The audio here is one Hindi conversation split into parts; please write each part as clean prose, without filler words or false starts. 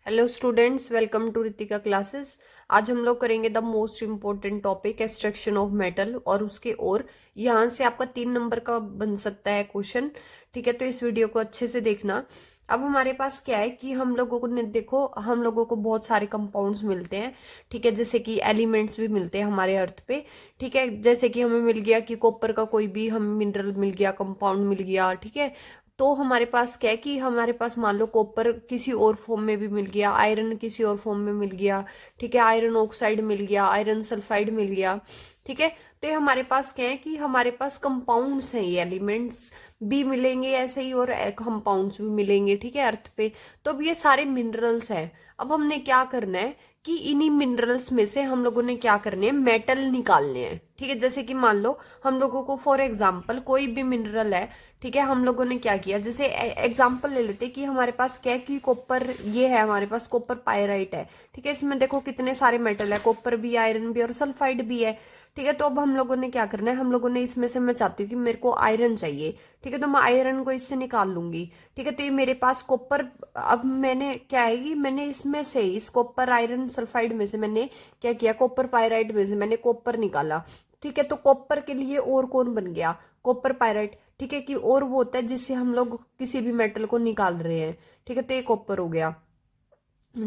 Hello students, welcome to Ritika classes. आज हम लोग करेंगे the most important topic extraction of metal और उसके और यहाँ से आपका 3 नंबर का बन सकता है क्वेश्चन। ठीक है, तो इस वीडियो को अच्छे से देखना। अब हमारे पास क्या है कि हम लोगों को ने देखो, हम लोगों को बहुत सारे कंपाउंड्स मिलते हैं। ठीक है, जैसे कि एलिमेंट्स भी मिलते हैं हमारे अर्थ पे। ठीक है, जैसे कि हमें मिल गया कि कॉपर का कोई भी हम मिनरल मिल गया, कंपाउंड मिल गया। ठीक है, तो हमारे पास क्या है कि हमारे पास मान लो कॉपर किसी और फॉर्म में भी मिल गया, आयरन किसी और फॉर्म में मिल गया। ठीक है, आयरन ऑक्साइड मिल गया, आयरन सल्फाइड मिल गया। ठीक है, तो ये हमारे पास क्या है कि हमारे पास कंपाउंड्स हैं, ये एलिमेंट्स भी मिलेंगे ऐसे ही, और कंपाउंड्स भी मिलेंगे। ठीक है, अर्थ पे। तो अब ये सारे मिनरल्स हैं। अब हमने क्या करना है कि इन्हीं मिनरल्स में से हम लोगों ने क्या करने हैं, मेटल निकालने हैं। ठीक है, जैसे कि मान लो हम लोगों को फॉर एग्जाम्पल कोई भी मिनरल है। ठीक है, हम लोगों ने क्या किया, जैसे एग्जाम्पल ले लेते हैं कि हमारे पास क्या है कि कॉपर ये है, हमारे पास कॉपर पायराइट है। ठीक है, इसमें देखो कितने सारे मेटल है, कॉपर भी, आयरन भी और सल्फाइड भी है। ठीक है, तो अब हम लोगों ने क्या करना है, हम लोगों ने इसमें से, मैं चाहती हूँ कि मेरे को आयरन चाहिए। ठीक है, तो मैं आयरन को इससे निकाल लूंगी। ठीक है, तो ये मेरे पास कॉपर, अब मैंने क्या है कि मैंने इसमें से, इस कॉपर आयरन सल्फाइड में से मैंने क्या किया, कॉपर पायराइट में से मैंने कॉपर निकाला। ठीक है, तो कॉपर के लिए और कौन बन गया, कॉपर पायराइट। ठीक है, कि और वो होता है जिससे हम लोग किसी भी मेटल को निकाल रहे हैं। ठीक है, तो ये कॉपर हो गया।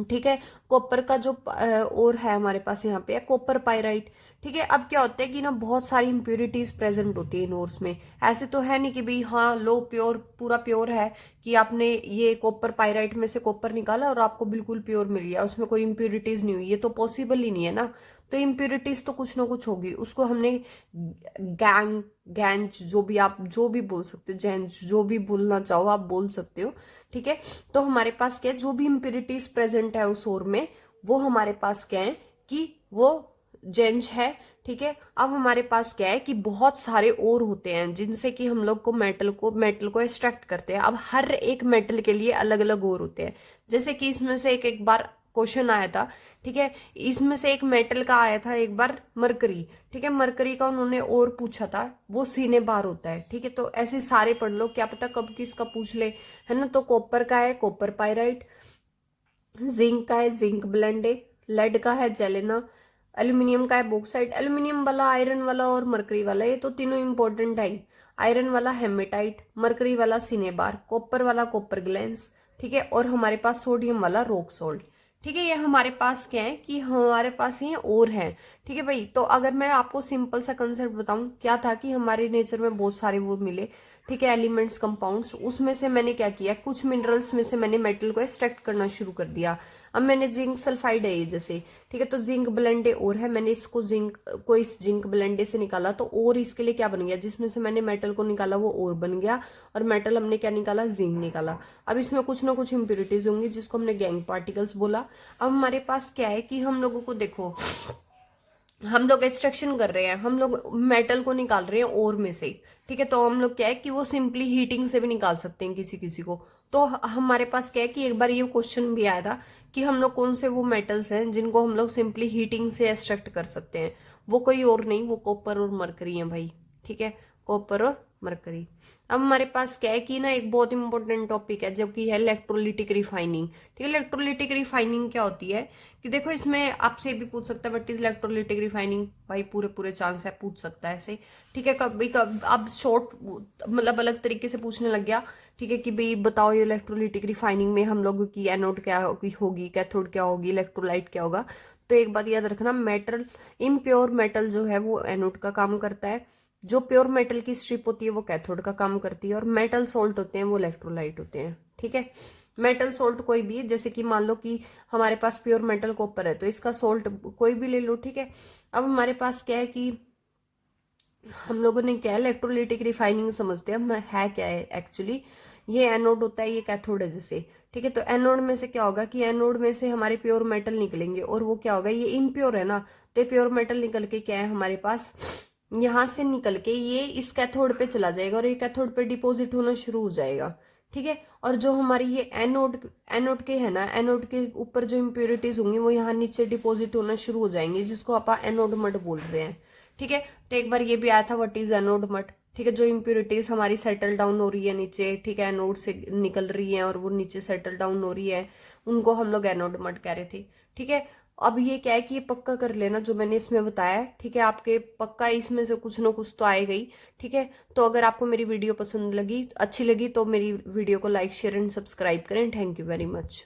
ठीक है, कॉपर का जो और है हमारे पास यहाँ पे है कॉपर पाइराइट। ठीक है, अब क्या होता है कि ना बहुत सारी इंप्योरिटीज प्रेजेंट होती है इन ओर्स में। ऐसे तो है नहीं कि भाई हाँ लो प्योर, पूरा प्योर है, कि आपने ये कॉपर पाइराइट में से कॉपर निकाला और आपको बिल्कुल प्योर मिल गया, उसमें कोई इंप्योरिटीज नहीं हुई। ये तो पॉसिबल ही नहीं है ना। तो इम्प्योरिटीज तो कुछ ना कुछ होगी, उसको हमने गैंग गैंज जो भी आप जो भी बोल सकते हो, जैंज जो भी बोलना चाहो आप बोल सकते हो। ठीक है, तो हमारे पास क्या है, जो भी इम्प्योरिटीज प्रेजेंट है उस ओर में, वो हमारे पास क्या है कि वो जेंज है। ठीक है, अब हमारे पास क्या है कि बहुत सारे और होते हैं जिनसे कि हम लोग को मेटल को एक्सट्रैक्ट करते हैं। अब हर एक मेटल के लिए अलग अलग और होते हैं। जैसे कि इसमें से एक एक बार क्वेश्चन आया था। ठीक है, इसमें से एक मेटल का आया था एक बार, मरकरी। ठीक है, मरकरी का उन्होंने और पूछा था, वो सीने बार होता है। ठीक है, तो ऐसे सारे पढ़ लो, क्या पता कब किसका पूछ ले, है ना। तो कॉपर का है कॉपर पाइराइट, जिंक का है जिंक ब्लेंडे, लेड का है जेलेना, एल्यूमिनियम का है बॉक्साइट। एल्यूमिनियम वाला, आयरन वाला और मरकरी वाला, ये तो तीनों इंपॉर्टेंट है। आयरन वाला हेमेटाइट, मरकरी वाला सिनेबार, कॉपर वाला कॉपर ग्लैंस। ठीक है, और हमारे पास सोडियम वाला रॉक सॉल्ट। ठीक है, ये हमारे पास क्या है कि हमारे पास ये और है। ठीक है भाई, तो अगर मैं आपको सिंपल सा कंसेप्ट बताऊं, क्या था कि हमारे नेचर में बहुत सारे वो मिले। ठीक है, एलिमेंट्स कंपाउंड्स, उसमें से मैंने क्या किया, कुछ मिनरल्स में से मैंने मेटल को एक्सट्रैक्ट करना शुरू कर दिया। अब मैंने जिंक सल्फाइड है ये जैसे। ठीक है, तो जिंक ब्लेंडे और है, मैंने इसको जिंक को इस जिंक ब्लेंडे से निकाला, तो और इसके लिए क्या बन गया, जिसमें से मैंने मेटल को निकाला वो और बन गया। और मेटल हमने क्या निकाला, जिंक निकाला। अब इसमें कुछ ना कुछ इंप्योरिटीज होंगी जिसको हमने गैंग पार्टिकल्स बोला। अब हमारे पास क्या है कि हम लोगों को देखो, हम लोग एक्सट्रैक्शन कर रहे हैं, हम लोग मेटल को निकाल रहे हैं ओर में से। ठीक है, तो हम लोग क्या है कि वो सिंपली हीटिंग से भी निकाल सकते हैं किसी किसी को। तो हमारे पास क्या है कि एक बार ये क्वेश्चन भी आया था कि हम लोग कौन से वो मेटल्स हैं जिनको हम लोग सिंपली हीटिंग से एक्सट्रैक्ट कर सकते हैं। वो कोई और नहीं, वो कॉपर और मरकरी है भाई। ठीक है, कॉपर और मरकरी। अब हमारे पास क्या है कि ना एक बहुत इंपॉर्टेंट टॉपिक है जो कि है इलेक्ट्रोलिटिक रिफाइनिंग। ठीक है, इलेक्ट्रोलिटिक रिफाइनिंग क्या होती है कि देखो, इसमें आपसे भी पूछ सकता है व्हाट इज इलेक्ट्रोलिटिक रिफाइनिंग, भाई पूरे पूरे चांस है पूछ सकता है ऐसे। ठीक है, कभी कब अब शॉर्ट मतलब अलग तरीके से पूछने लग गया। ठीक है, कि भाई बताओ ये इलेक्ट्रोलिटिक रिफाइनिंग में हम लोग की एनोड क्या होगी, कैथोड क्या होगी, इलेक्ट्रोलाइट क्या होगा। तो एक बात याद रखना, मेटल, इम्प्योर मेटल जो है वो एनोड का काम करता है, जो प्योर मेटल की स्ट्रिप होती है वो कैथोड का काम करती है, और मेटल सॉल्ट होते हैं वो इलेक्ट्रोलाइट होते हैं। ठीक है, मेटल सॉल्ट कोई भी है, जैसे कि मान लो कि हमारे पास प्योर मेटल कॉपर है तो इसका सॉल्ट कोई भी ले लो। ठीक है, अब हमारे पास क्या है कि हम लोगों ने क्या है, इलेक्ट्रोलिटिक रिफाइनिंग समझते हैं हम, है क्या है एक्चुअली, ये एनोड होता है, ये कैथोड है जैसे। ठीक है, तो एनोड में से क्या होगा कि एनोड में से हमारे प्योर मेटल निकलेंगे, और वो क्या होगा, ये इम्प्योर है ना, तो ये प्योर मेटल निकल के क्या है हमारे पास, यहाँ से निकल के ये इस कैथोड पे चला जाएगा और ये कैथोड पे डिपॉजिट होना शुरू हो जाएगा। ठीक है, और जो हमारी ये एनोड एनोड के है ना, एनोड के ऊपर जो इम्प्योरिटीज होंगी वो यहाँ नीचे डिपॉजिट होना शुरू हो जाएंगे, जिसको आप एनोड मट बोल रहे हैं। ठीक है, तो एक बार ये भी आया था व्हाट इज एनोड मट। ठीक है, जो इम्प्योरिटीज हमारी सेटल डाउन हो रही है नीचे, ठीक है, एनोड से निकल रही है और वो नीचे सेटल डाउन हो रही है, उनको हम लोग एनोड मड कह रहे थे। ठीक है, अब ये क्या है कि ये पक्का कर लेना जो मैंने इसमें बताया है। ठीक है, आपके पक्का इसमें से कुछ ना कुछ तो आएगा ही। ठीक है, तो अगर आपको मेरी वीडियो पसंद लगी, अच्छी लगी, तो मेरी वीडियो को लाइक शेयर एंड सब्सक्राइब करें। Thank you very much.